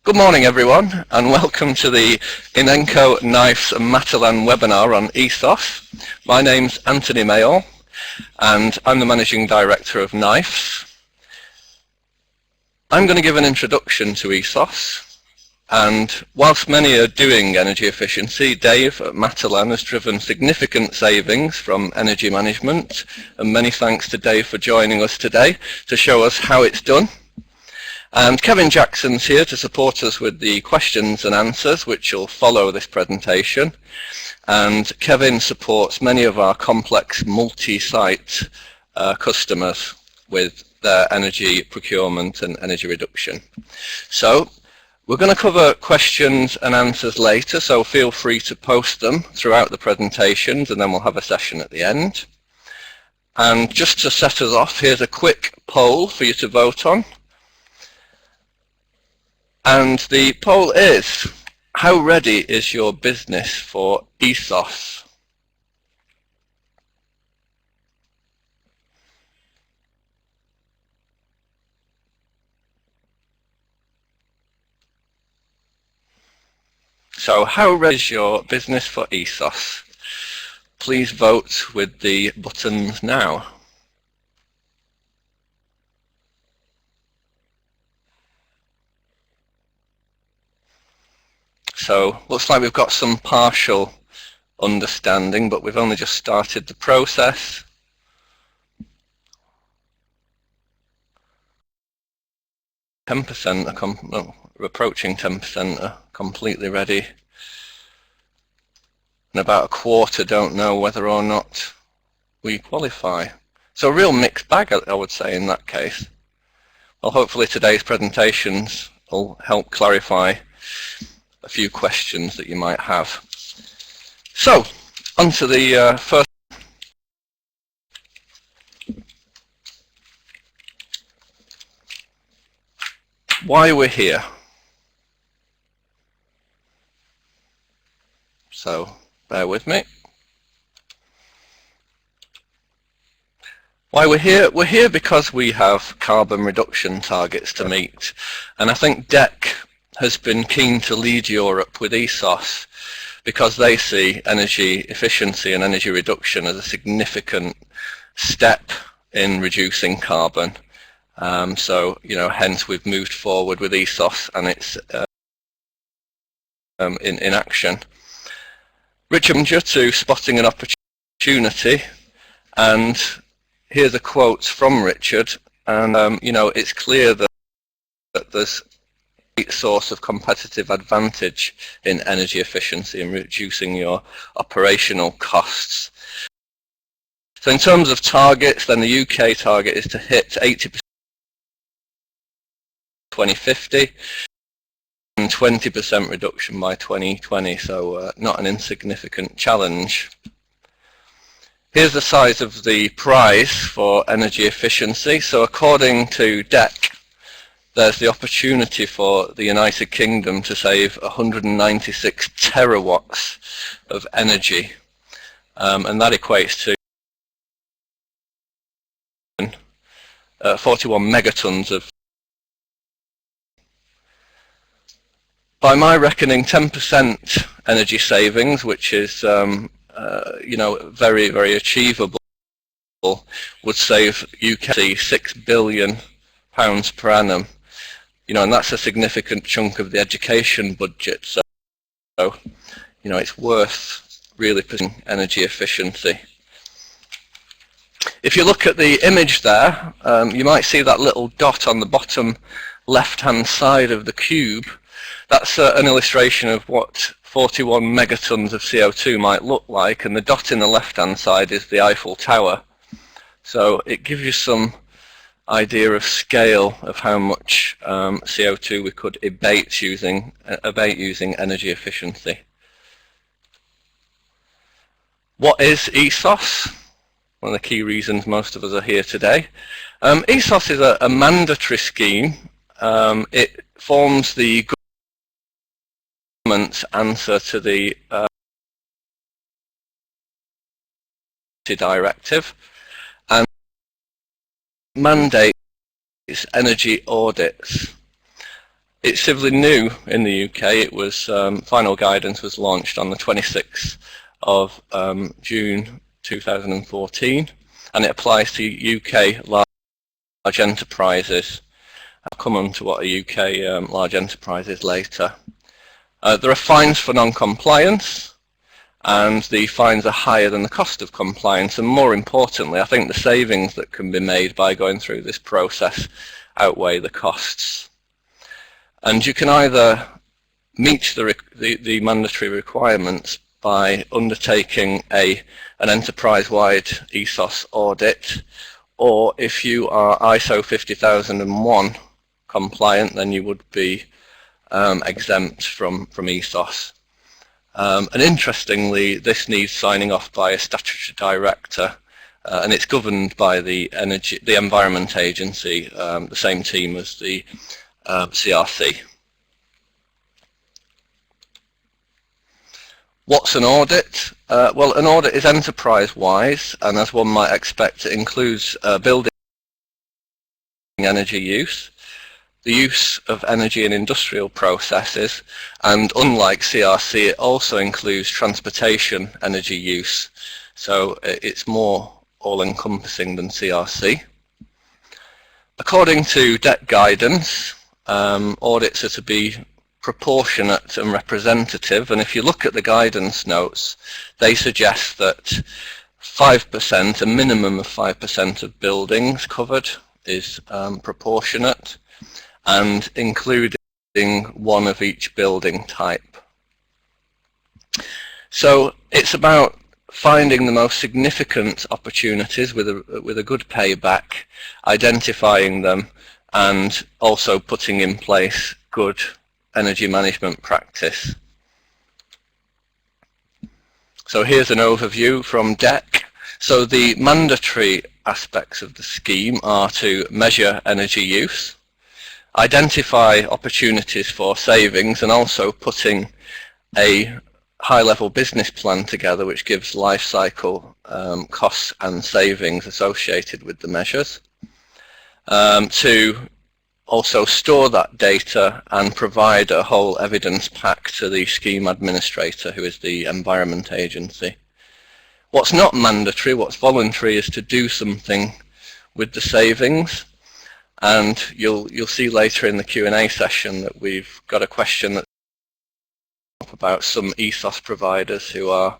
Good morning everyone, and welcome to the Inenco NIFES Matalan webinar on ESOS. My name's Anthony Mayall and I'm the Managing Director of NIFES. I'm going to give an introduction to ESOS, and whilst many are doing energy efficiency, Dave at Matalan has driven significant savings from energy management, and many thanks to Dave for joining us today to show us how it's done. And Kevin Jackson's here to support us with the questions and answers which will follow this presentation. And Kevin supports many of our complex multi-site customers with their energy procurement and energy reduction. So we're going to cover questions and answers later, so feel free to post them throughout the presentations, and then we'll have a session at the end. And just to set us off, here's a quick poll for you to vote on. And the poll is, how ready is your business for ESOS? So how ready is your business for ESOS? Please vote with the buttons now. So looks like we've got some partial understanding, but we've only just started the process. We're approaching 10% are completely ready, and about a quarter don't know whether or not we qualify. So a real mixed bag, I would say, in that case. Well, hopefully today's presentations will help clarify a few questions that you might have. So, on to the first. Why we're here. So, bear with me. Why we're here? We're here because we have carbon reduction targets to meet, and I think DECC has been keen to lead Europe with ESOS because they see energy efficiency and energy reduction as a significant step in reducing carbon. So, hence we've moved forward with ESOS and it's in action. Richard, to spotting an opportunity, and here's a quote from Richard, and it's clear that there's source of competitive advantage in energy efficiency and reducing your operational costs. So in terms of targets, then the UK target is to hit 80% 2050 and 20% reduction by 2020, so not an insignificant challenge. Here's the size of the prize for energy efficiency. So according to DECC, there's the opportunity for the United Kingdom to save 196 terawatts of energy, and that equates to 41 megatons of. By my reckoning, 10% energy savings, which is very, very achievable, would save UK £6 billion per annum. And that's a significant chunk of the education budget, so it's worth really pursuing energy efficiency. If you look at the image there, you might see that little dot on the bottom left-hand side of the cube. That's an illustration of what 41 megatons of CO2 might look like, and the dot in the left-hand side is the Eiffel Tower. So it gives you some idea of scale of how much CO2 we could abate using energy efficiency. What is ESOS? One of the key reasons most of us are here today. ESOS is a mandatory scheme. It forms the government's answer to the directive, and mandates energy audits. It's civilly new in the UK. It was final guidance was launched on the 26th of June 2014, and it applies to UK large enterprises. I'll come on to what a UK large enterprise is later. There are fines for non-compliance, and the fines are higher than the cost of compliance, and more importantly, I think the savings that can be made by going through this process outweigh the costs. And you can either meet the mandatory requirements by undertaking an enterprise-wide ESOS audit, or if you are ISO 50001 compliant, then you would be exempt from ESOS. And interestingly, this needs signing off by a statutory director, and it's governed by the Environment Agency, the same team as the CRC. What's an audit? Well, an audit is enterprise-wise, and as one might expect, it includes building energy use, the use of energy in industrial processes, and unlike CRC, it also includes transportation energy use. So it's more all-encompassing than CRC. According to DECC guidance, audits are to be proportionate and representative, and if you look at the guidance notes, they suggest that 5%, a minimum of 5% of buildings covered is proportionate, and including one of each building type. So it's about finding the most significant opportunities with a good payback, identifying them, and also putting in place good energy management practice. So here's an overview from DECC. So the mandatory aspects of the scheme are to measure energy use, identify opportunities for savings, and also putting a high-level business plan together which gives life cycle costs and savings associated with the measures. To also store that data and provide a whole evidence pack to the scheme administrator, who is the Environment Agency. What's not mandatory, what's voluntary, is to do something with the savings. And you'll see later in the Q&A session that we've got a question that's about some ESOS providers who are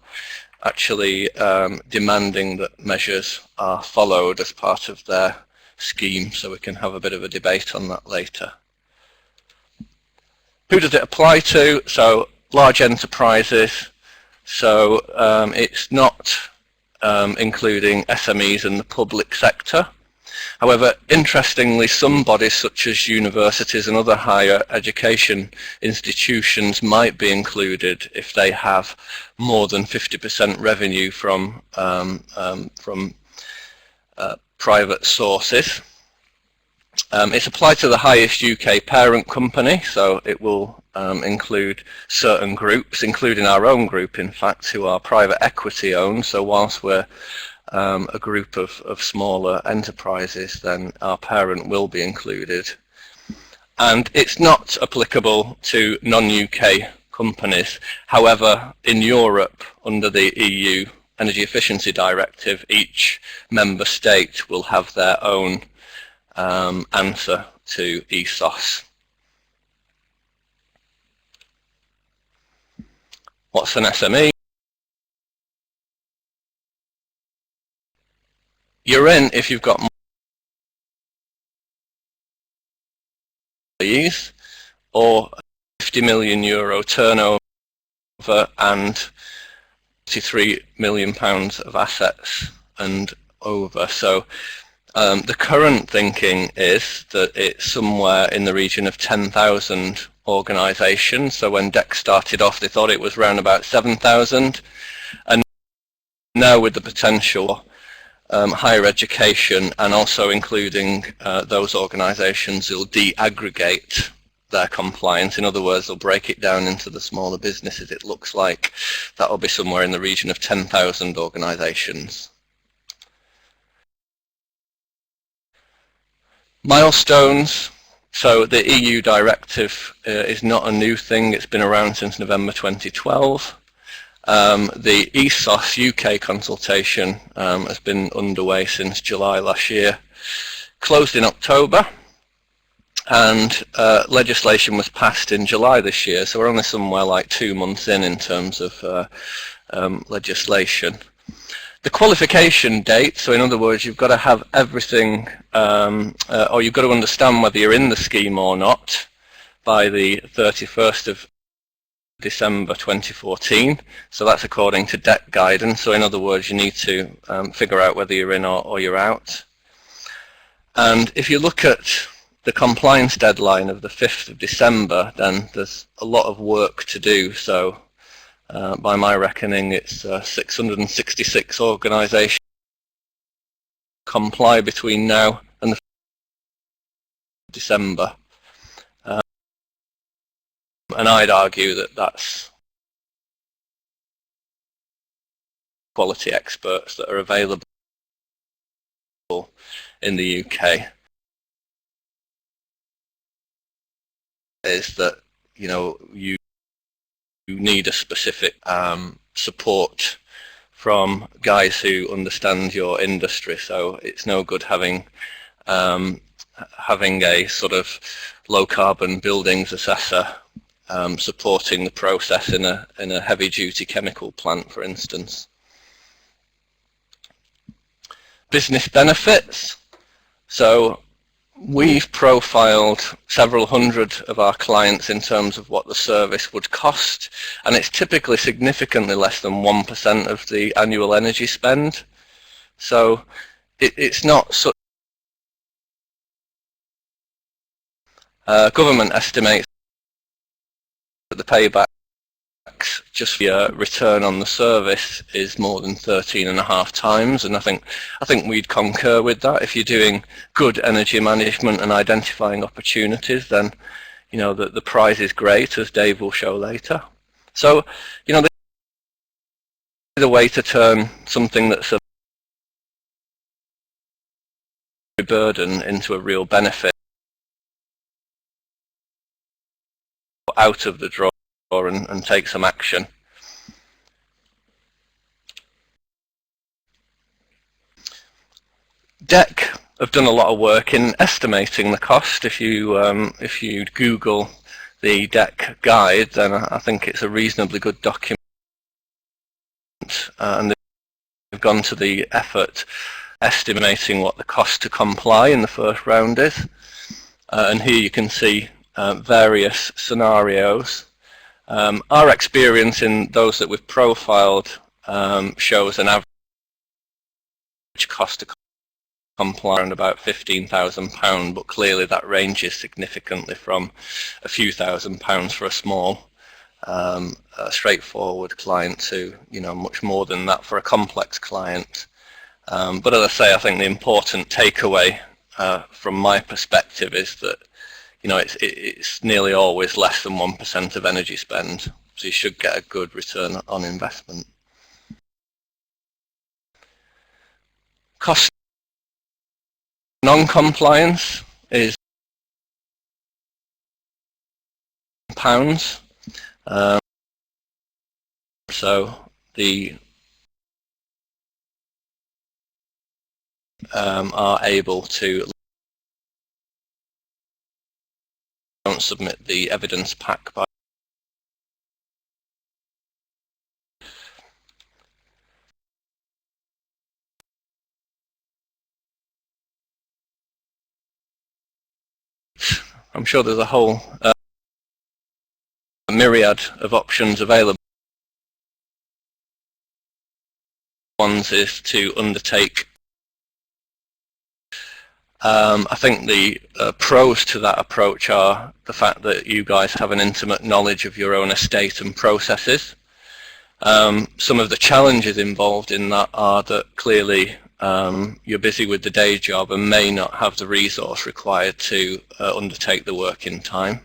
actually demanding that measures are followed as part of their scheme, so we can have a bit of a debate on that later. Who does it apply to? So large enterprises, so it's not including SMEs and the public sector. However, interestingly, some bodies such as universities and other higher education institutions might be included if they have more than 50% revenue from private sources. It's applied to the highest UK parent company, so it will include certain groups, including our own group, in fact, who are private equity owned. So whilst we're a group of smaller enterprises, then our parent will be included. And it's not applicable to non-UK companies. However, in Europe, under the EU Energy Efficiency Directive, each member state will have their own answer to ESOS. What's an SME? You're in if you've got more employees or €50 million turnover and £53 million of assets and over. So the current thinking is that it's somewhere in the region of 10,000 organisations. So when DECC started off, they thought it was around about 7,000, and now with the potential higher education and also including those organisations who'll de-aggregate their compliance. In other words, they'll break it down into the smaller businesses. It looks like that will be somewhere in the region of 10,000 organisations. Milestones. So the EU directive is not a new thing. It's been around since November 2012. The ESOS UK consultation has been underway since July last year, closed in October, and legislation was passed in July this year, so we're only somewhere like 2 months in terms of legislation. The qualification date, so in other words, you've got to have everything, or you've got to understand whether you're in the scheme or not by the 31st of December 2014. So that's according to DECC guidance. So in other words, you need to figure out whether you're in or you're out. And if you look at the compliance deadline of the 5th of December, then there's a lot of work to do. So by my reckoning, it's 666 organisations comply between now and the 5th of December. And I'd argue that that's quality experts that are available in the UK. Is that, you know, you need a specific support from guys who understand your industry. So it's no good having a sort of low carbon buildings assessor supporting the process in a heavy duty chemical plant, for instance. Business benefits. So we've profiled several hundred of our clients in terms of what the service would cost, and it's typically significantly less than 1% of the annual energy spend. So it's not such. Government estimates that the payback just for your return on the service is more than 13.5 times, and I think we'd concur with that. If you're doing good energy management and identifying opportunities, then you know the prize is great, as Dave will show later. So you know, the way to turn something that's a burden into a real benefit out of the draw and take some action. DECC have done a lot of work in estimating the cost. If you Google the DECC guide, then I think it's a reasonably good document, and they've gone to the effort estimating what the cost to comply in the first round is. And here you can see various scenarios. Our experience in those that we've profiled shows an average cost to comply around about £15,000, but clearly that ranges significantly from a few £1,000s for a small, straightforward client to, you know, much more than that for a complex client. But as I say, I think the important takeaway from my perspective is that, you know, it's nearly always less than 1% of energy spend, so you should get a good return on investment. Cost non-compliance is £. So the are able to don't submit the evidence pack by I'm sure there's a whole myriad of options available. One is to undertake. I think the pros to that approach are the fact that you guys have an intimate knowledge of your own estate and processes. Some of the challenges involved in that are that clearly you're busy with the day job and may not have the resource required to undertake the work in time.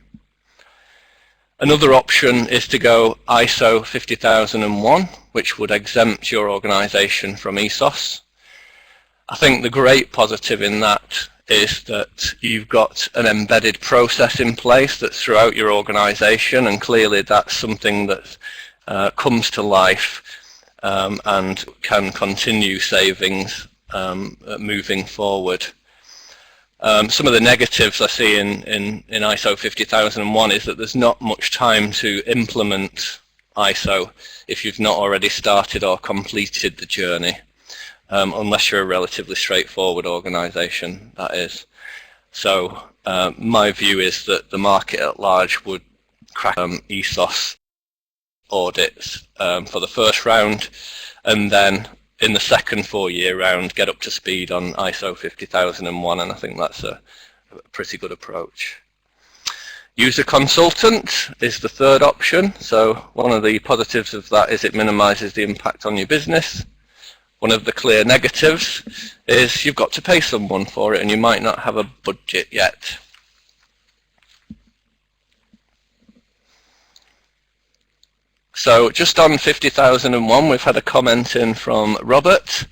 Another option is to go ISO 50001, which would exempt your organisation from ESOS. I think the great positive in that is that you've got an embedded process in place that's throughout your organisation, and clearly that's something that comes to life and can continue savings moving forward. Some of the negatives I see in ISO 50001 is that there's not much time to implement ISO if you've not already started or completed the journey, unless you're a relatively straightforward organisation, that is. So my view is that the market at large would crack ESOS audits for the first round, and then in the second 4-year round get up to speed on ISO 50001, and I think that's a pretty good approach. Use a consultant is the third option. So one of the positives of that is it minimises the impact on your business. One of the clear negatives is you've got to pay someone for it and you might not have a budget yet. So just on 50001, we've had a comment in from Robert.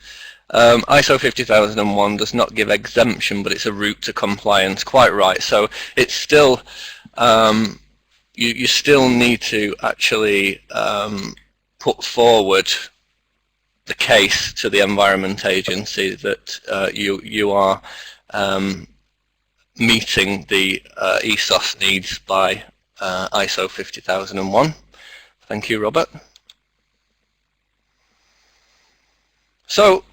ISO 50001 does not give exemption, but it's a route to compliance. Quite right. So it's still, you still need to actually put forward the case to the Environment Agency that you are meeting the ESOS needs by ISO 50001. Thank you, Robert. So,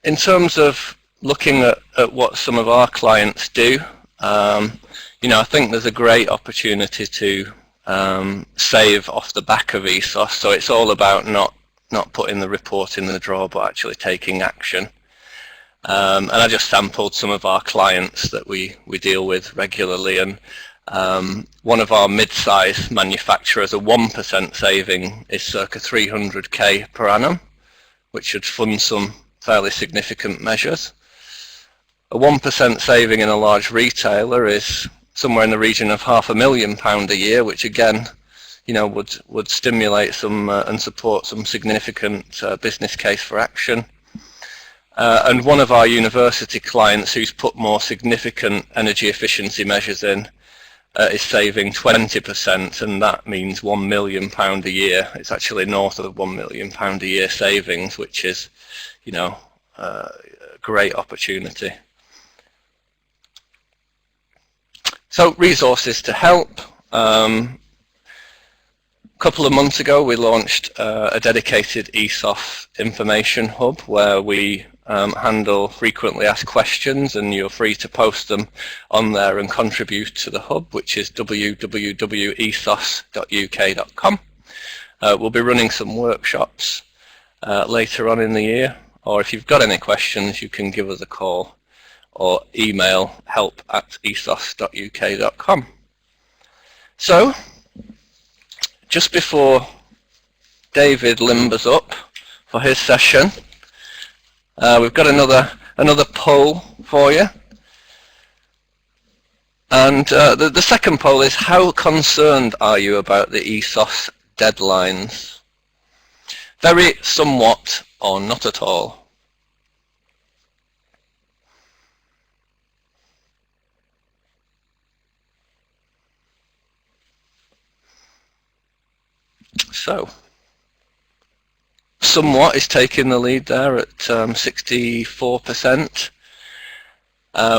in terms of looking at what some of our clients do, you know, I think there's a great opportunity to save off the back of ESOS. So it's all about not putting the report in the drawer, but actually taking action. And I just sampled some of our clients that we deal with regularly, and one of our mid-size manufacturers, a 1% saving is circa 300k per annum, which should fund some fairly significant measures. A 1% saving in a large retailer is somewhere in the region of £500,000 a year, which again, you know, would stimulate some and support some significant business case for action. And one of our university clients who's put more significant energy efficiency measures in is saving 20%, and that means £1 million a year. It's actually north of £1 million a year savings, which is, you know, a great opportunity. So resources to help. A couple of months ago we launched a dedicated ESOS information hub where we handle frequently asked questions, and you're free to post them on there and contribute to the hub, which is www.esos.uk.com. We'll be running some workshops later on in the year, or if you've got any questions you can give us a call or email help@esos.uk.com. So just before David limbers up for his session, we've got another poll for you, and the second poll is: how concerned are you about the ESOS deadlines? Very, somewhat, or not at all. So somewhat is taking the lead there at 64%.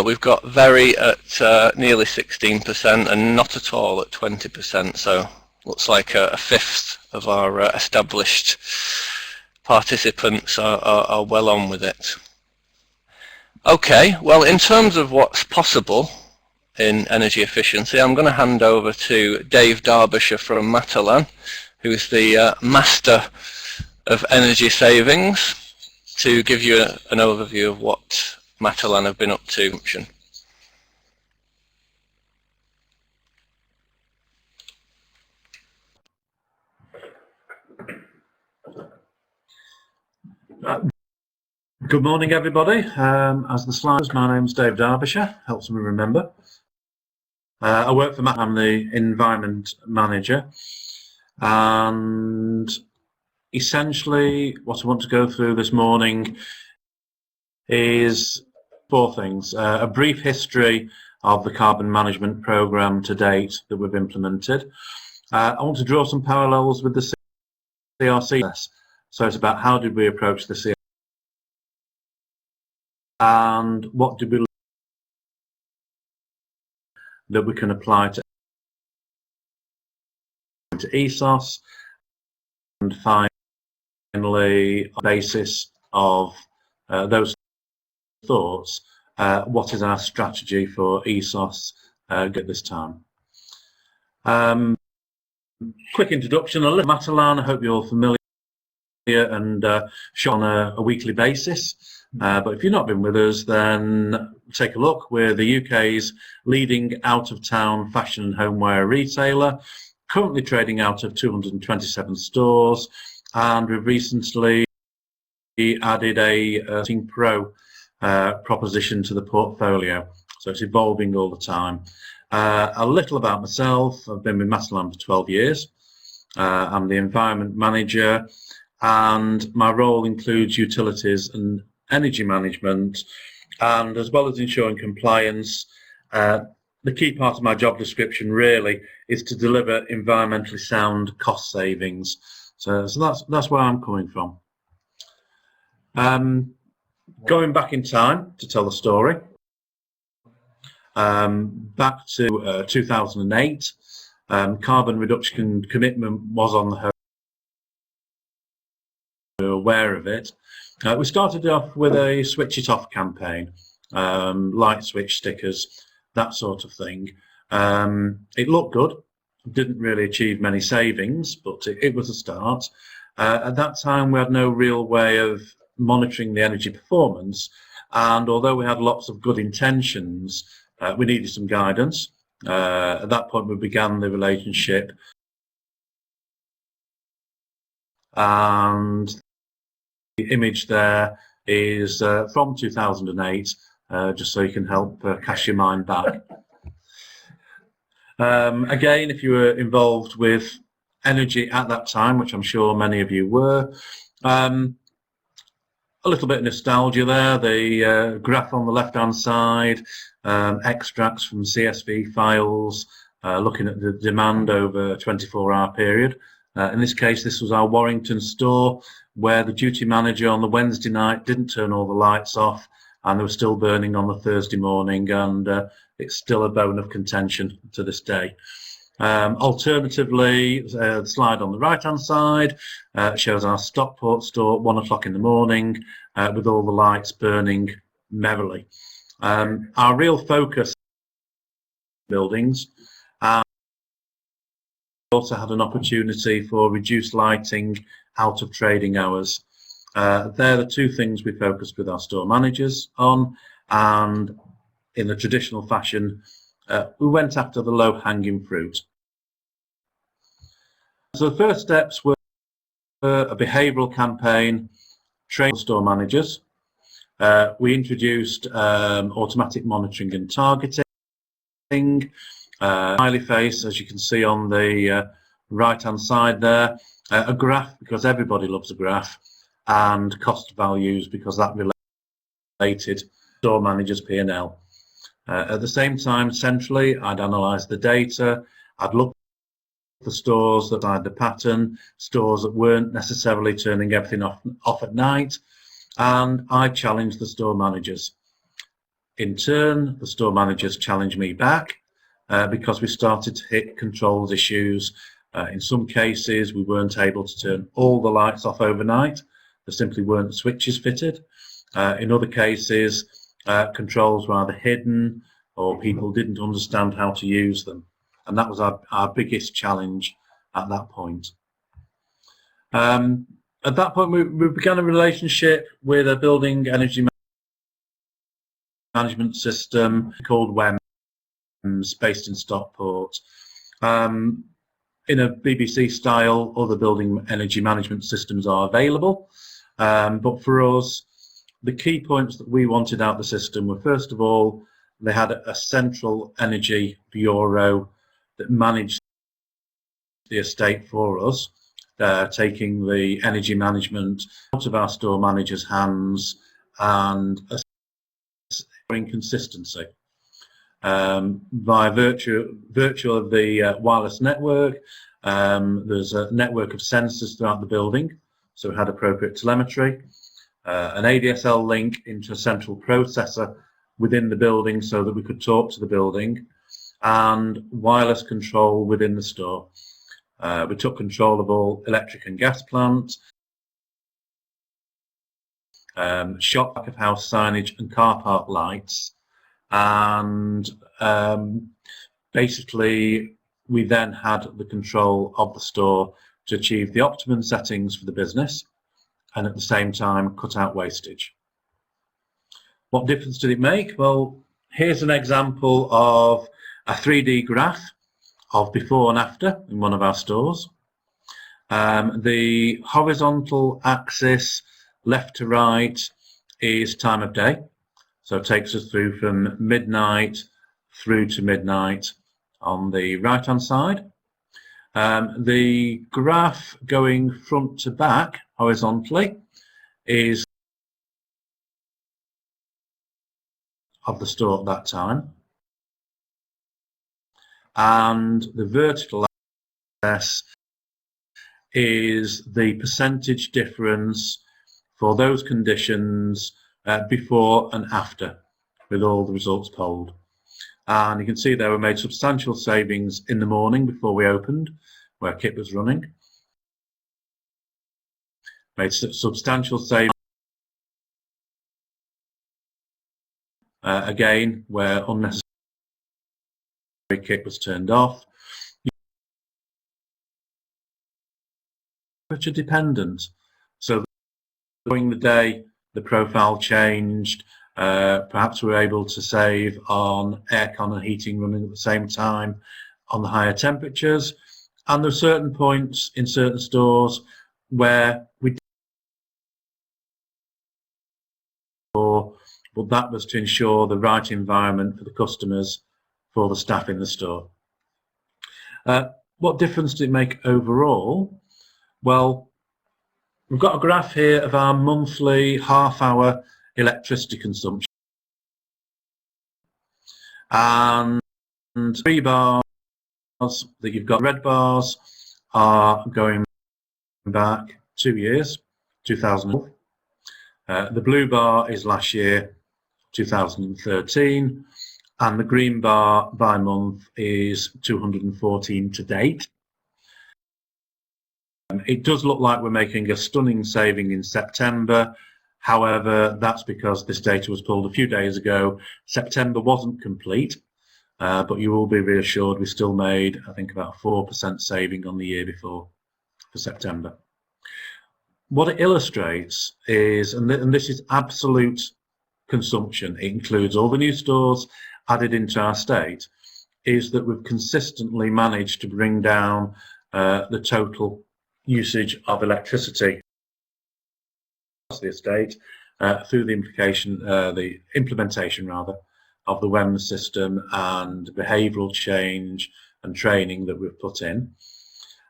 We've got very at nearly 16% and not at all at 20%. So looks like a fifth of our established participants are well on with it. Okay, well, in terms of what's possible in energy efficiency, I'm going to hand over to Dave Derbyshire from Matalan, who's the master of energy savings, to give you an overview of what Matalan have been up to. Good morning, everybody. As the slides, my name's Dave Derbyshire, helps me remember. I work for Matalan. I'm the environment manager, and essentially what I want to go through this morning is Four things. A brief history of the carbon management programme to date that we've implemented. I want to draw some parallels with the CRC. So it's about how did we approach the CRC and what did we learn that we can apply to ESOS, and finally, on the basis of those thoughts, what is our strategy for ESOS at this time? Quick introduction, a little Matalan, I hope you're all familiar and show on a weekly basis. But if you've not been with us, then take a look. We're the UK's leading out-of-town fashion and homeware retailer, currently trading out of 227 stores, and we've recently added a Team Pro proposition to the portfolio, so it's evolving all the time. A little about myself. I've been with Matalan for 12 years. I'm the environment manager, and my role includes utilities and energy management, and as well as ensuring compliance, the key part of my job description really is to deliver environmentally sound cost savings. So that's where I'm coming from. Going back in time to tell the story, back to 2008, carbon reduction commitment was on the horizon. We were aware of it. We started off with a switch it off campaign, light switch stickers, that sort of thing. It looked good, didn't really achieve many savings, but it was a start. At that time, we had no real way of monitoring the energy performance, and although we had lots of good intentions, we needed some guidance. At that point, we began the relationship, and the image there is from 2008, just so you can help cast your mind back. Again, if you were involved with energy at that time, which I'm sure many of you were, a little bit of nostalgia there. The graph on the left-hand side, extracts from CSV files, looking at the demand over a 24-hour period. In this case, this was our Warrington store, where the duty manager on the Wednesday night didn't turn all the lights off, and they were still burning on the Thursday morning, and it's still a bone of contention to this day. Alternatively, the slide on the right-hand side shows our Stockport store at 1 o'clock in the morning with all the lights burning merrily. Our real focus buildings also had an opportunity for reduced lighting out of trading hours. They're the two things we focused with our store managers on, and in the traditional fashion, we went after the low-hanging fruit. So the first steps were a behavioural campaign, train store managers. We introduced automatic monitoring and targeting, smiley face, as you can see on the right-hand side there, a graph, because everybody loves a graph, and cost values, because that related store managers' P&L. At the same time, centrally, I'd analyse the data, I'd look for stores that had the pattern, stores that weren't necessarily turning everything off at night, and I challenged the store managers. In turn, the store managers challenged me back because we started to hit controls issues. In some cases, we weren't able to turn all the lights off overnight. There simply weren't switches fitted. In other cases, controls were either hidden or people didn't understand how to use them. And that was our biggest challenge at that point. At that point, we began a relationship with a building energy management system called WEMS, based in Stockport. In a BBC style, other building energy management systems are available. But for us, the key points that we wanted out of the system were, first of all, they had a central energy bureau that managed the estate for us, taking the energy management out of our store managers' hands and consistency by virtue of the wireless network. There's a network of sensors throughout the building, so we had appropriate telemetry, an ADSL link into a central processor within the building so that we could talk to the building, and wireless control within the store. We took control of all electric and gas plants, shop back of house signage and car park lights, and basically we then had the control of the store to achieve the optimum settings for the business and at the same time cut out wastage. What difference did it make? Well, here's an example of a 3D graph of before and after in one of our stores. The horizontal axis left to right is time of day, so it takes us through from midnight through to midnight on the right hand side. The graph going front to back horizontally is of the store at that time, and the vertical axis is the percentage difference for those conditions before and after, with all the results polled. And you can see there we made substantial savings in the morning before we opened, where kit was running. Made substantial savings again where unnecessary kit was turned off. Temperature dependent, so during the day the profile changed. Perhaps we were able to save on aircon and heating running at the same time on the higher temperatures, and there are certain points in certain stores where we but that was to ensure the right environment for the customers, for the staff in the store. What difference did it make overall? Well, we've got a graph here of our monthly half-hour electricity consumption, and 3 bars that you've got, red bars, are going back 2 years, 2012. The blue bar is last year, 2013, and the green bar by month is 214 to date. It does look like we're making a stunning saving in September. However, that's because this data was pulled a few days ago. September wasn't complete, but you will be reassured we still made, I think, about 4% saving on the year before for September. What it illustrates is, and this is absolute consumption, it includes all the new stores added into our estate, is that we've consistently managed to bring down the total usage of electricity across the estate through the implementation rather of the WEM system and behavioural change and training that we've put in.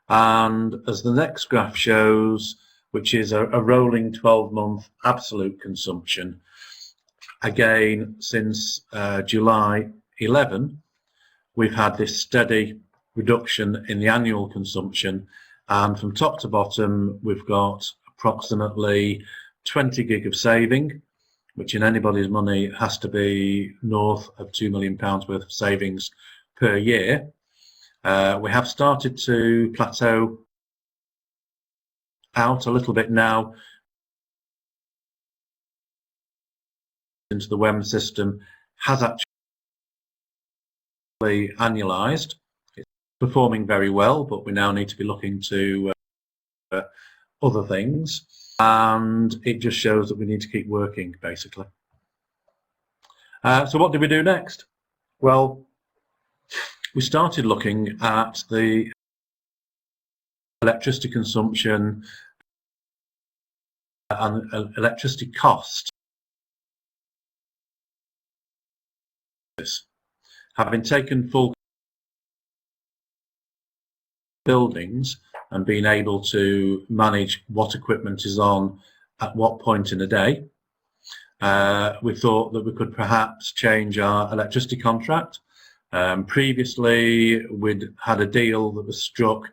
And as the next graph shows, which is a rolling 12-month absolute consumption, again since July 11 we've had this steady reduction in the annual consumption, and from top to bottom we've got approximately 20 gig of saving, which in anybody's money has to be north of £2 million worth of savings per year. We have started to plateau out a little bit now into the WEM system, has actually annualized. It's performing very well, but we now need to be looking to other things, and it just shows that we need to keep working basically. So what did we do next? Well, we started looking at the electricity consumption and electricity cost. Having taken full buildings and being able to manage what equipment is on at what point in the day, we thought that we could perhaps change our electricity contract. Previously, we'd had a deal that was struck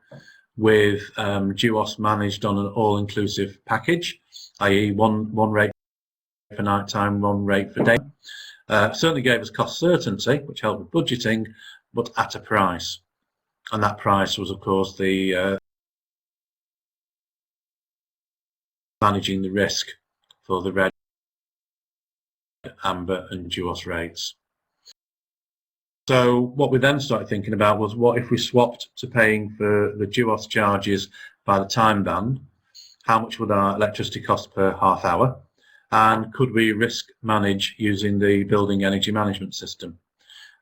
with DECC'S managed on an all-inclusive package, i.e. one rate for night time, one rate for day. Certainly gave us cost certainty, which helped with budgeting, but at a price. And that price was, of course, the managing the risk for the red, amber and DECC'S rates. So what we then started thinking about was, what if we swapped to paying for the DECC'S charges by the time band? How much would our electricity cost per half hour? And could we risk manage using the building energy management system?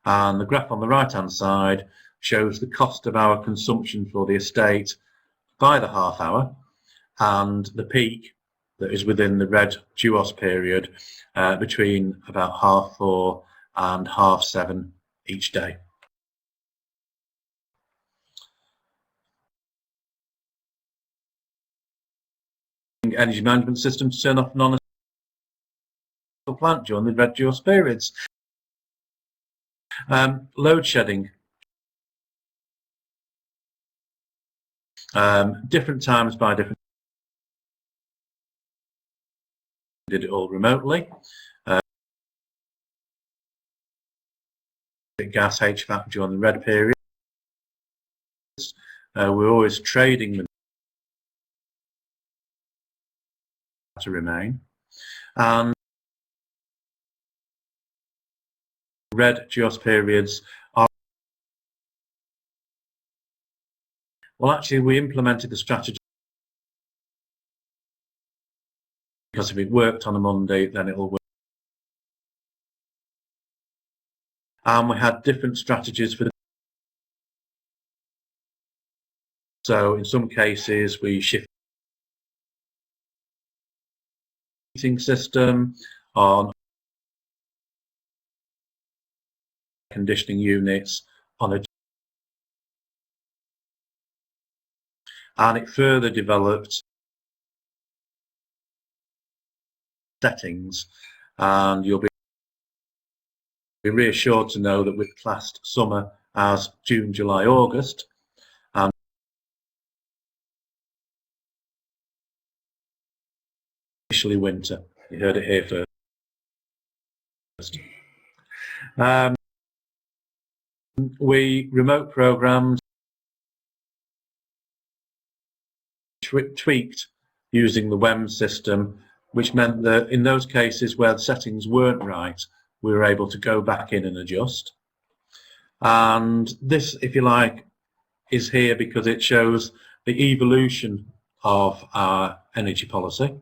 And the graph on the right hand side shows the cost of our consumption for the estate by the half hour, and the peak that is within the red DECC'S period between about 4:30 and 7:30 each day. Energy management system to turn off non-essential plant during the red DECC'S periods. Load shedding. Different times by different. Did it all remotely. Gas HVAC during the red period. We're always trading them to remain. And red DECC'S periods are, well, actually we implemented the strategy because if it worked on a Monday, then it'll work. And we had different strategies for. So in some cases we shift heating system on conditioning units on a, and it further developed settings, and you'll be reassured to know that we've classed summer as June, July, August, and initially winter. You heard it here first. We remote programmed, tweaked using the WEM system, which meant that in those cases where the settings weren't right, we were able to go back in and adjust. And this, if you like, is here because it shows the evolution of our energy policy.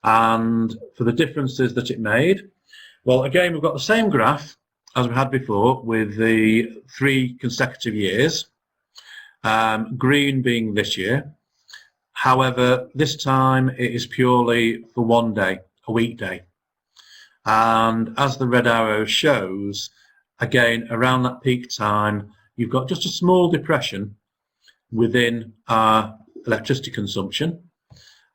And for the differences that it made, well, again, we've got the same graph as we had before with the 3 consecutive years, green being this year. However, this time it is purely for one day, a weekday. And as the red arrow shows, again, around that peak time, you've got just a small depression within our electricity consumption.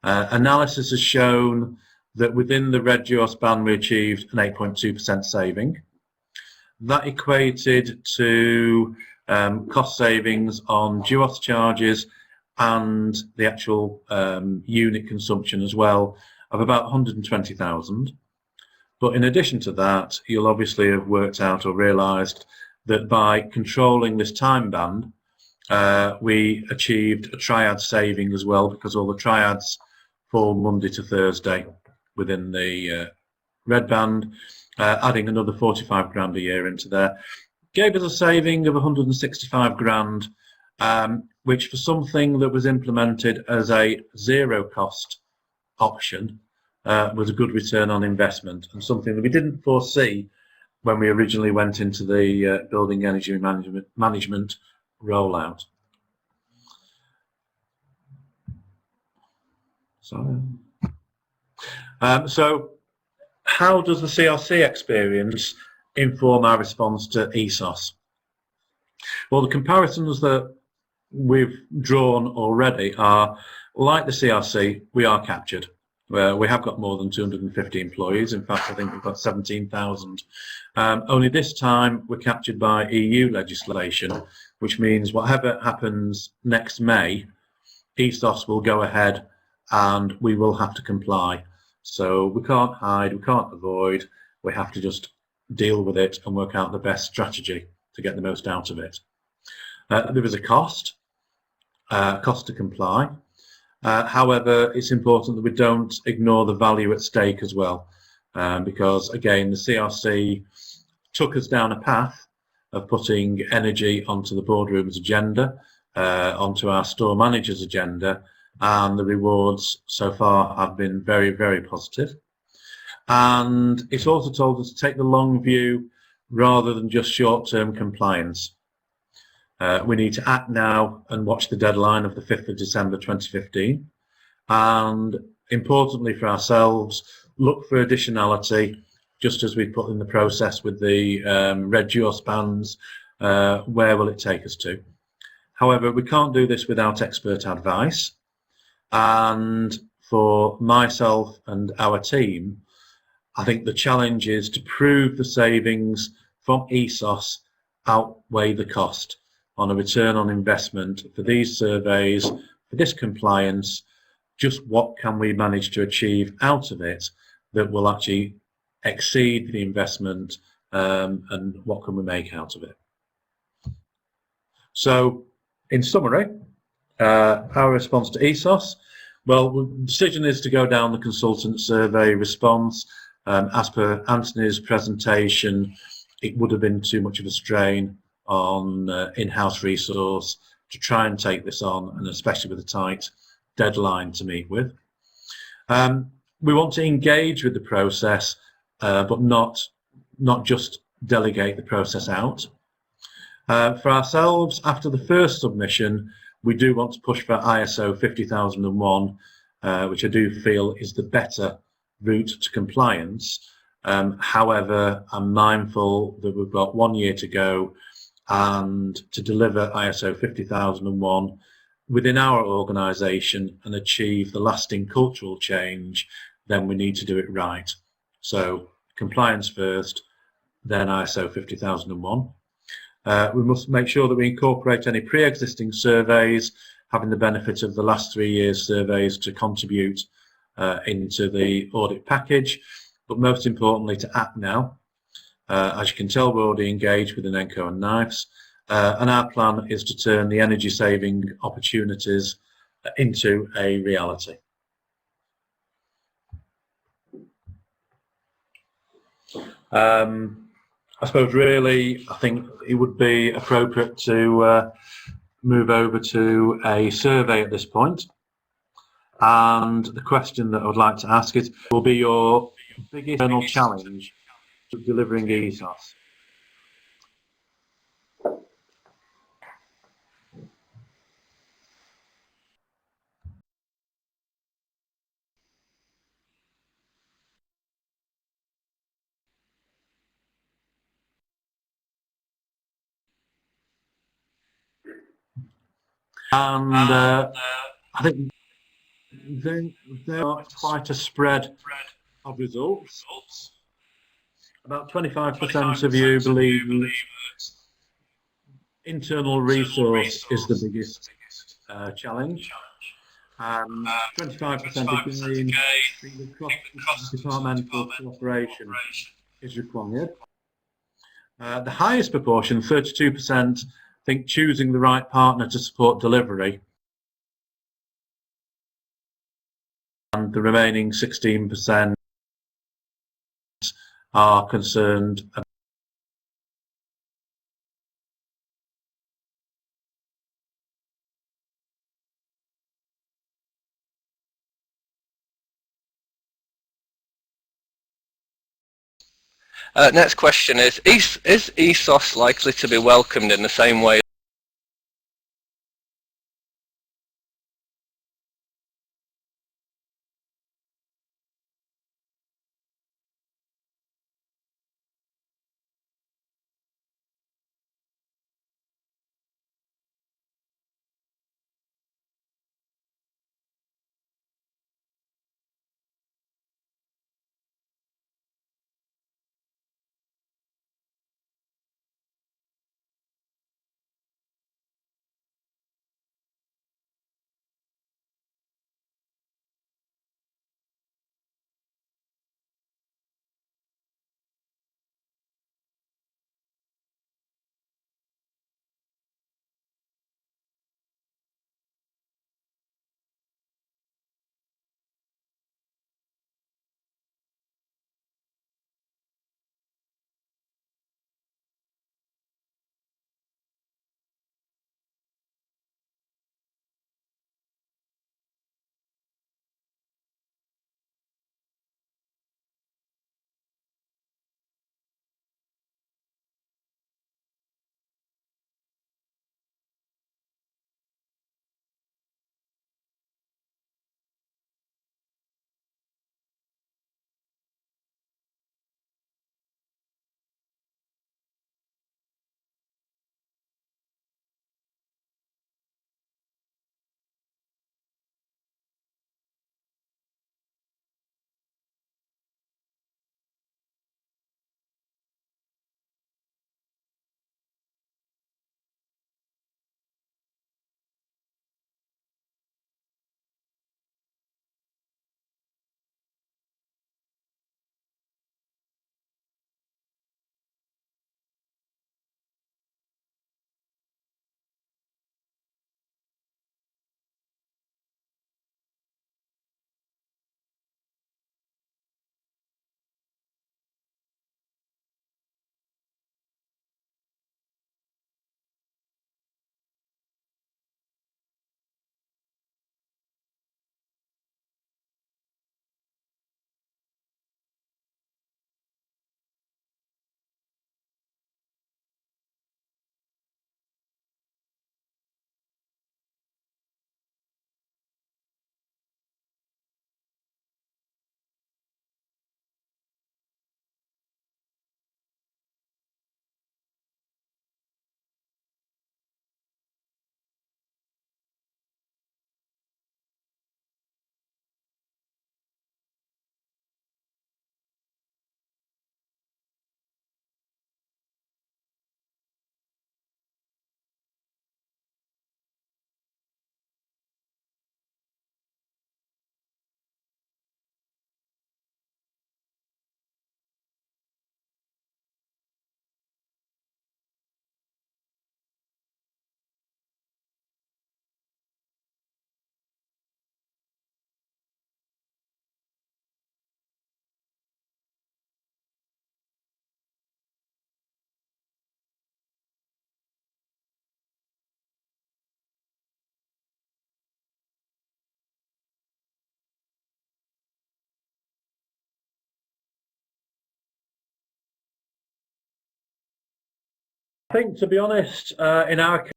Analysis has shown that within the red DECC'S band, we achieved an 8.2% saving. That equated to cost savings on DECC'S charges and the actual unit consumption as well of about 120,000. But in addition to that, you'll obviously have worked out or realised that by controlling this time band, we achieved a triad saving as well, because all the triads fall Monday to Thursday within the red band, adding another 45 grand a year into there. Gave us a saving of 165 grand, which for something that was implemented as a zero cost option was a good return on investment, and something that we didn't foresee when we originally went into the building energy management rollout. So how does the CRC experience inform our response to ESOS? Well, the comparisons that we've drawn already are, like the CRC, we are captured. We have got more than 250 employees. In fact, I think we've got 17,000. Only this time we're captured by EU legislation, which means whatever happens next May, ESOS will go ahead and we will have to comply. So we can't hide, we can't avoid, we have to just deal with it and work out the best strategy to get the most out of it. There is a cost to comply. However, it's important that we don't ignore the value at stake as well, because again, the CRC took us down a path of putting energy onto the boardroom's agenda, onto our store manager's agenda, and the rewards so far have been very, very positive. And it's also told us to take the long view rather than just short-term compliance. We need to act now and watch the deadline of the 5th of December 2015. And importantly for ourselves, look for additionality, just as we put in the process with the red dual spans. Where will it take us to? However, we can't do this without expert advice. And for myself and our team, I think the challenge is to prove the savings from ESOS outweigh the cost on a return on investment for these surveys, for this compliance. Just what can we manage to achieve out of it that will actually exceed the investment, and what can we make out of it? So, in summary, our response to ESOS, well, the decision is to go down the consultant survey response. As per Anthony's presentation, it would have been too much of a strain on in-house resource to try and take this on, and especially with a tight deadline to meet with. We want to engage with the process, but not just delegate the process out. For ourselves, after the first submission, we do want to push for ISO 50001, which I do feel is the better route to compliance. However, I'm mindful that we've got 1 year to go, and to deliver ISO 50001 within our organisation and achieve the lasting cultural change, then we need to do it right. So compliance first, then ISO 50001. We must make sure that we incorporate any pre-existing surveys, having the benefit of the last 3 years' surveys to contribute into the audit package, but most importantly to act now. As you can tell, we're already engaged with Inenco and NIFES, and our plan is to turn the energy saving opportunities into a reality. I suppose really, I think it would be appropriate to move over to a survey at this point. And the question that I would like to ask is, will be your biggest internal challenge to delivering ESOS? And I think there are quite a spread of results. About 25% of you believe internal resource is the biggest challenge. 25% again think the cross-departmental cooperation is required. The highest proportion, 32%, think choosing the right partner to support delivery, and the remaining 16% are concerned about next question is ESOS likely to be welcomed in the same way I think, to be honest, in our case,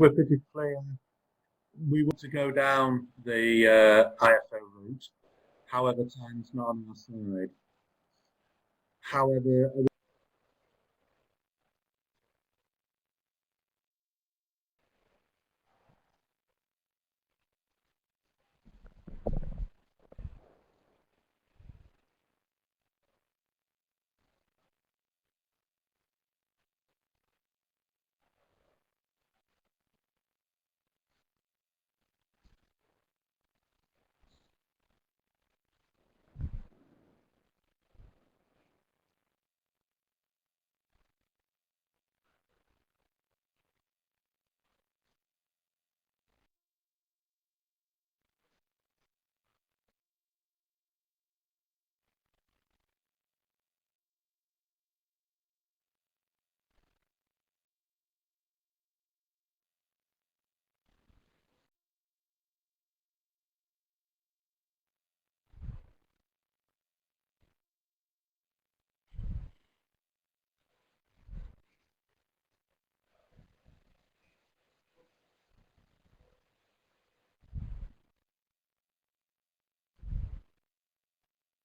we're pretty clear. We want to go down the ISO route. However, time's not on our side. However,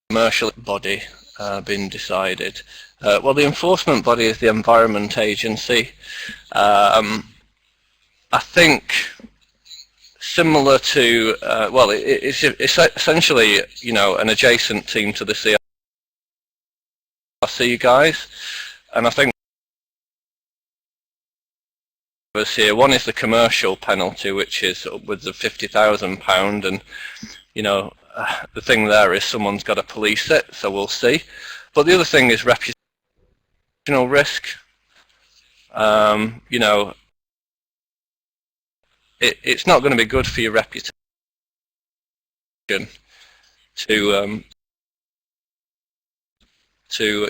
commercial body been decided? Well, the enforcement body is the Environment Agency. I think similar to, well, it's essentially, you know, an adjacent team to the CRC guys, and I think here, one is the commercial penalty, which is upwards of £50,000, and you know, the thing there is someone's got to police it, so we'll see. But the other thing is reputational risk. You know, it's not going to be good for your reputation to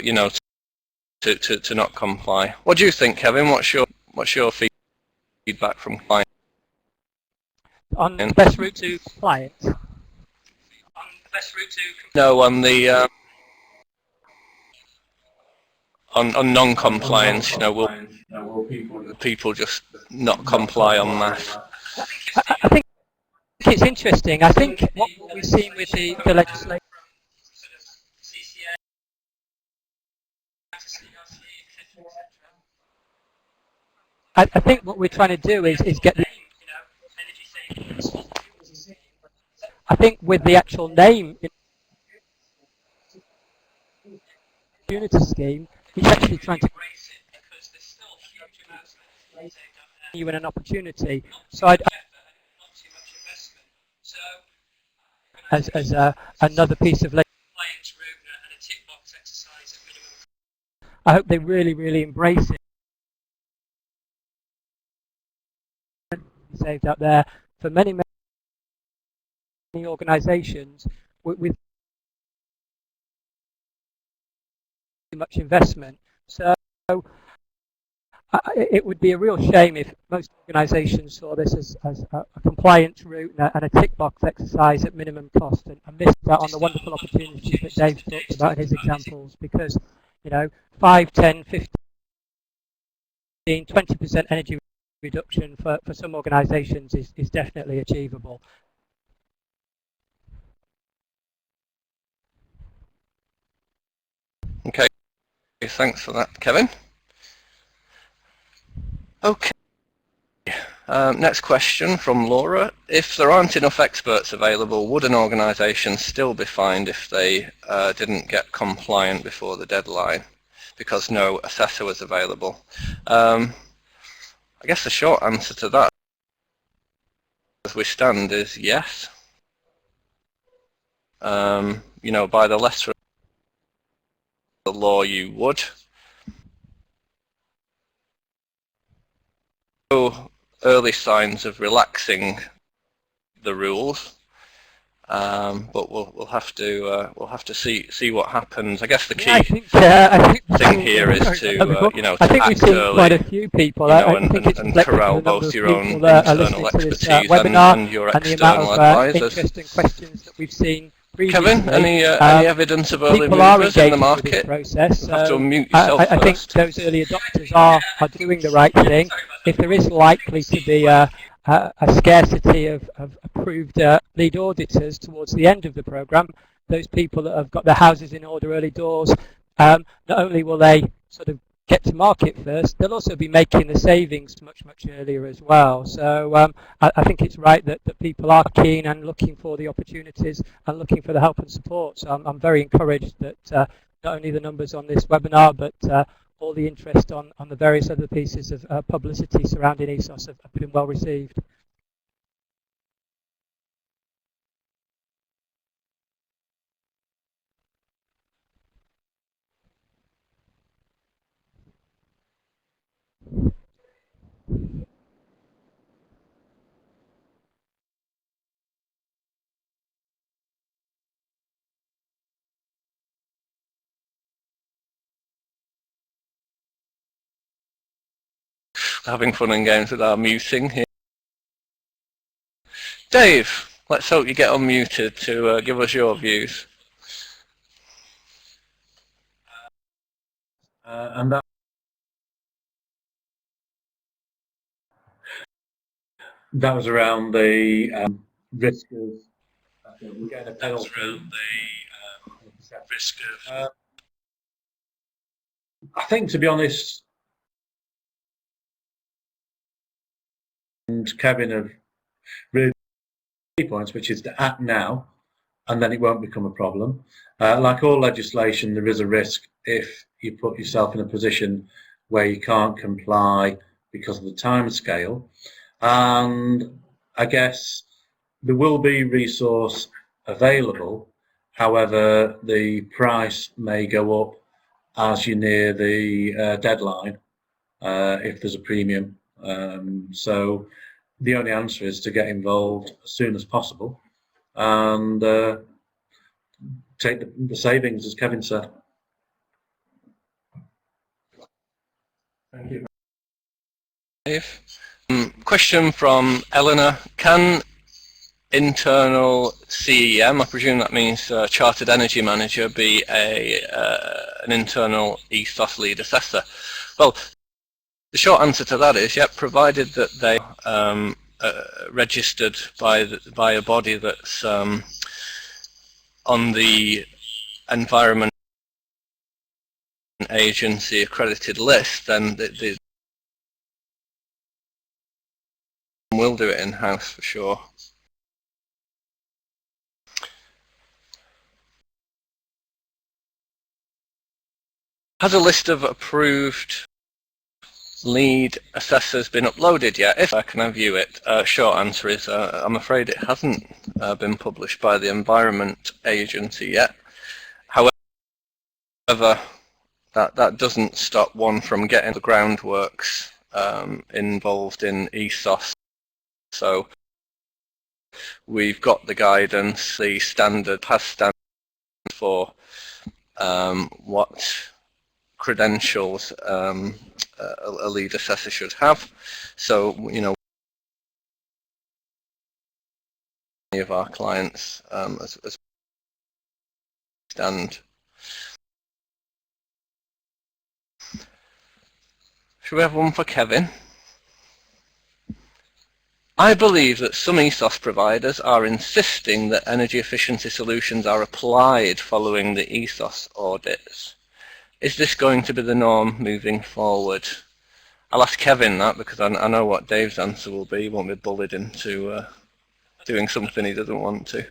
you know, to not comply. What do you think, Kevin? What's your feedback from clients? On the best route to compliance? No, on the on non-compliance. You know, will people just not comply en masse? I think it's interesting. I think what we've seen with the legislation, I think what we're trying to do is get the, I think with the actual name Unity scheme, he's actually trying to give you an opportunity. So as another piece of legislation, I hope they really embrace it. Saved up there for many organisations with much investment. So it would be a real shame if most organisations saw this as a compliance route and a tick box exercise at minimum cost, and missed out on the wonderful opportunities that Dave talked about in his examples, because, you know, 5, 10, 15, 20% energy reduction for some organisations is definitely achievable. Okay, thanks for that, Kevin. Okay, next question from Laura. If there aren't enough experts available, would an organisation still be fined if they didn't get compliant before the deadline because no assessor was available? I guess the short answer to that, as we stand, is yes. You know, by the letter of the law, you would. So, early signs of relaxing the rules, but we'll have to see what happens. I guess the key thing here is to you know, to act early, quite a few people, you know, and corral both your own internal expertise and your external advisors. Interest and questions that we've seen previously. Kevin, any evidence of early People are movers in the engaging with this market? process. You'll have to So unmute yourself I think first. those early adopters are doing the right thing. If there is likely to be a scarcity of approved lead auditors towards the end of the programme, those people that have got their houses in order early doors, not only will they sort of get to market first, they'll also be making the savings much earlier as well. So I think it's right that people are keen and looking for the opportunities and looking for the help and support. So I'm very encouraged that not only the numbers on this webinar, but all the interest on the various other pieces of publicity surrounding ESOS have been well received. Having fun and games with our muting here. Dave, let's hope you get unmuted to give us your views. And that was around the risk of we're getting a penalty. I think, to be honest, and Kevin have really key points, which is to act now, and then it won't become a problem. Like all legislation, there is a risk if you put yourself in a position where you can't comply because of the time scale. And I guess there will be resource available. However, the price may go up as you near the deadline if there's a premium. So the only answer is to get involved as soon as possible and take the savings, as Kevin said. Thank you. Dave. Question from Eleanor. Can internal CEM, I presume that means Chartered Energy Manager, be an internal ESOS lead assessor? Well, the short answer to that is, yep, provided that they registered by a body that's on the Environment Agency accredited list, then they will do it in-house for sure. Has a list of approved lead assessors been uploaded yet? If I can I view it? Short answer is I'm afraid it hasn't been published by the Environment Agency yet. However, that doesn't stop one from getting the groundworks involved in ESOS. So we've got the guidance, the standard has standards for what credentials a lead assessor should have. So, you know, many of our clients as stand. Should we have one for Kevin? I believe that some ESOS providers are insisting that energy efficiency solutions are applied following the ESOS audits. Is this going to be the norm moving forward? I'll ask Kevin that because I know what Dave's answer will be. He won't be bullied into doing something he doesn't want to.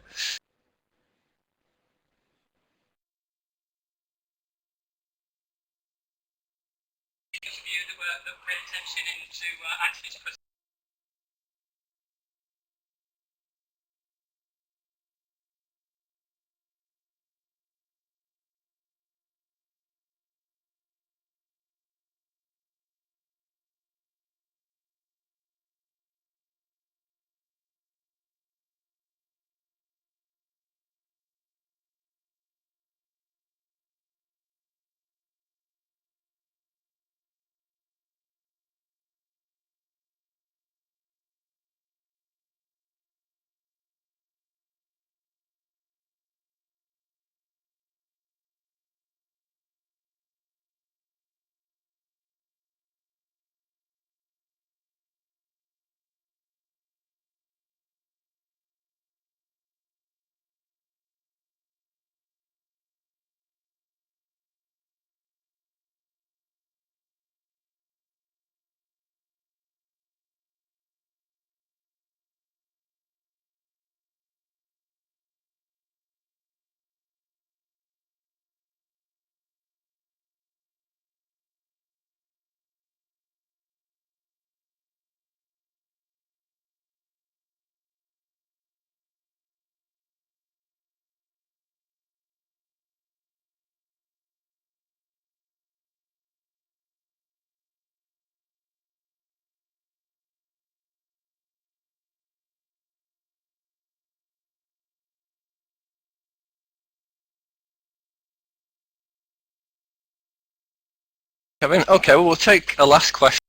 Kevin. Okay, well, we'll take a last question.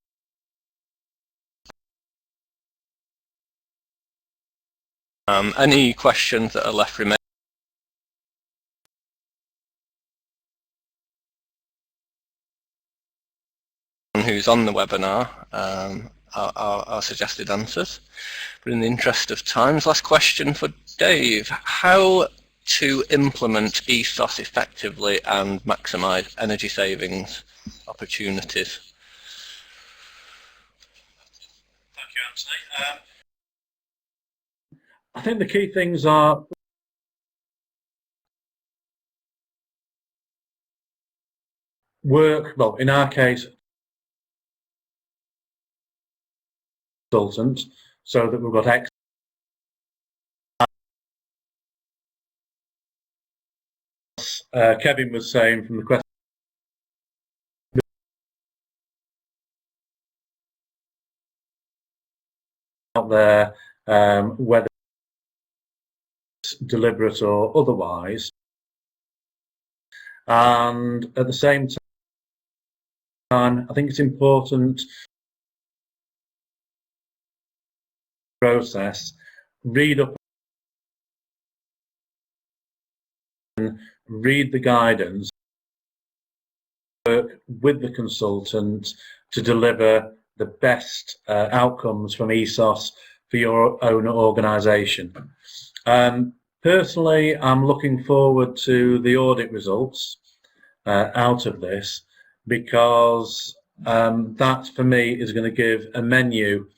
Any questions that are left remaining? Who's on the webinar are suggested answers. But in the interest of time, last question for Dave. How to implement ESOS effectively and maximise energy savings opportunities? Thank you, Anthony. I think the key things are work, well, in our case, consultant, so that we've got Kevin was saying from the question out there, whether it's deliberate or otherwise, and at the same time, I think it's important process, read up, read the guidance, work with the consultant to deliver the best outcomes from ESOS for your own organisation. Personally, I'm looking forward to the audit results out of this, because that for me is going to give a menu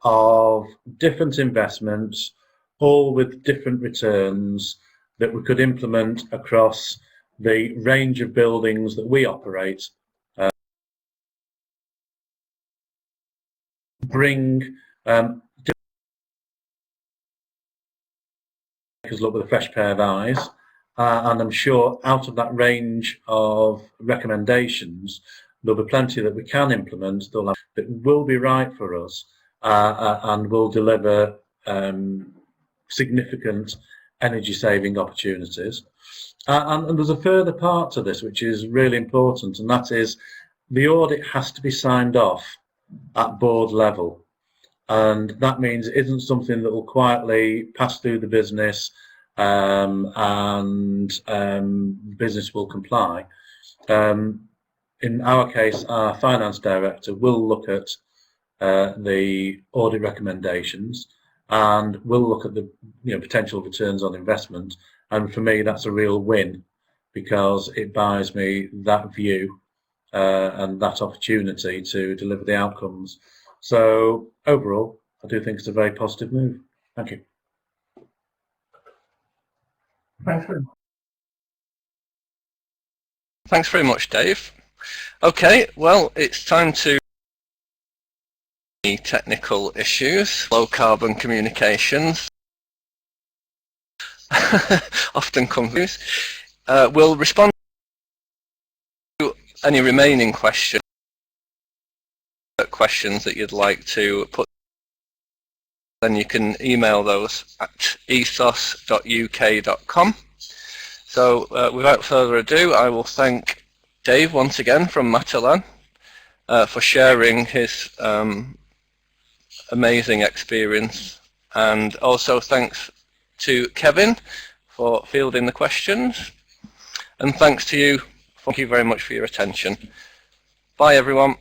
of different investments, all with different returns, that we could implement across the range of buildings that we operate. Bring us look with a fresh pair of eyes, and I'm sure out of that range of recommendations there'll be plenty that we can implement that will be right for us and will deliver significant energy saving opportunities. And there's a further part to this which is really important, and that is the audit has to be signed off at board level, and that means it isn't something that will quietly pass through the business and business will comply. In our case, our finance director will look at the audit recommendations and will look at the potential returns on investment, and for me that's a real win, because it buys me that view and that opportunity to deliver the outcomes. So overall, I do think it's a very positive move. Thank you. Thanks very much. Thanks very much, Dave. Okay, well, it's time to technical issues, low carbon communications, often confused. We'll respond to any remaining questions that you'd like to put. Then you can email those at esos.uk.com. So without further ado, I will thank Dave once again from Matalan for sharing his amazing experience, and also thanks to Kevin for fielding the questions, and thank you very much for your attention. Bye everyone.